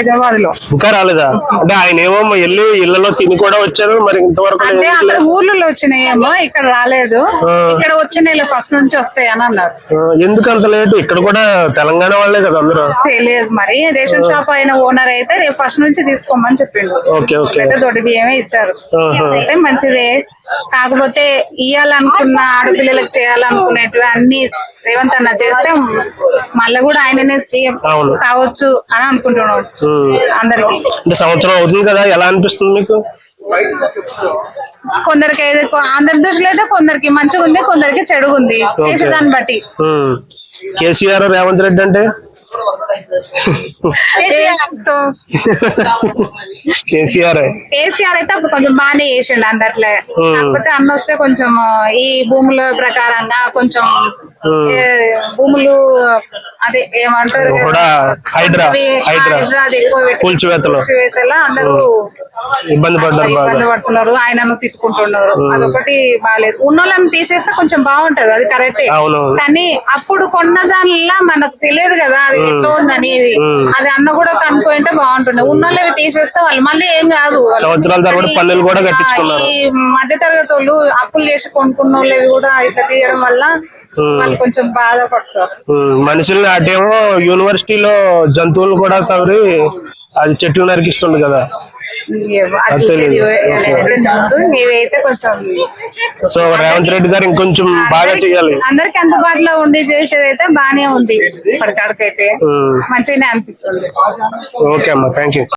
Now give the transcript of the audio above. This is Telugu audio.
హైదరాబాద్ లో. ఇంకా రాలేదా? అంటే ఆయన ఏమో వెళ్ళి ఇళ్లలో తిని కూడా వచ్చారు, మరి ఇంతవరకు అంటే అక్కడ ఊర్లలో వచ్చినాయేమో, ఇక్కడ రాలేదు. ఇక్కడ వచ్చిన ఫస్ట్ నుంచి వస్తాయి అని అన్నారు. ఎందుకు అంత లేట్? ఇక్కడ కూడా తెలంగాణ వాళ్ళే కదా అందరూ. తెలియదు మరి, రేషన్ షాప్ అయిన ఓనర్ అయితే రేపు ఫస్ట్ నుంచి తీసుకోమని చెప్పిండు. అయితే దొడ్డి బియ్యమే ఇచ్చారు. అయితే మంచిదే, కాకపోతే ఇయ్యాలనుకున్న ఆడపిల్లలకు చేయాలనుకునేటివి అన్ని రేవంత్ అన్న చేస్తే మళ్ళీ కూడా ఆయననే సీఎం కావచ్చు అని అనుకుంటున్నాడు. అందరికి సంవత్సరం అవుతుంది కదా, ఎలా అనిపిస్తుంది మీకు? కొందరికి అందరి దృష్టిలో అయితే కొందరికి మంచిగా ఉంది, కొందరికి చెడుగా ఉంది, చేసేదాన్ని బట్టి. కేసీఆర్ రేవంత్ రెడ్డి అంటే కేసీఆర్ అయితే అప్పుడు కొంచెం బాగానే చేసిండు అందట్లే. కాకపోతే అన్న వస్తే కొంచెం ఈ భూముల ప్రకారంగా కొంచెం భూములు అదే ఏమంటారు కూల్చివేతలు అందరూ ఇబ్బంది పడుతున్నారు, ఆయనను తిట్టుకుంటున్నారు. అదొకటి బాగాలేదు. ఉన్నోళ్ళని తీసేస్తే కొంచెం బాగుంటది, అది కరెక్టే. కానీ అప్పుడు కొన్న దానిలా మనకు తెలియదు కదా అది ఎట్లా ఉందని. అది అన్న కూడా కనుక్కుంటే బాగుంటుండే. ఉన్నోళ్ళవి తీసేస్తే వాళ్ళు మళ్ళీ ఏం కాదు. ఈ మధ్య తరగతి వాళ్ళు అప్పులు చేసి కొనుక్కున్న వాళ్ళవి కూడా ఇట్లా తీయడం వల్ల వాళ్ళు కొంచెం బాధపడతారు. మనుషుల్ని అటేమో యూనివర్సిటీలో జంతువులు కూడా తవరి అది చెట్లు నరికిస్తుంది కదా. నీవైతే కొంచెం సో రేవంత్ రెడ్డి గారు ఇంకొంచెం బాగా చేయాలి. అందరికి అందుబాటులో ఉండి చేసేది అయితే బానే ఉంది. ఇప్పటికాడికైతే మంచిగానే అనిపిస్తుంది. ఓకే అమ్మా, థ్యాంక్ యూ.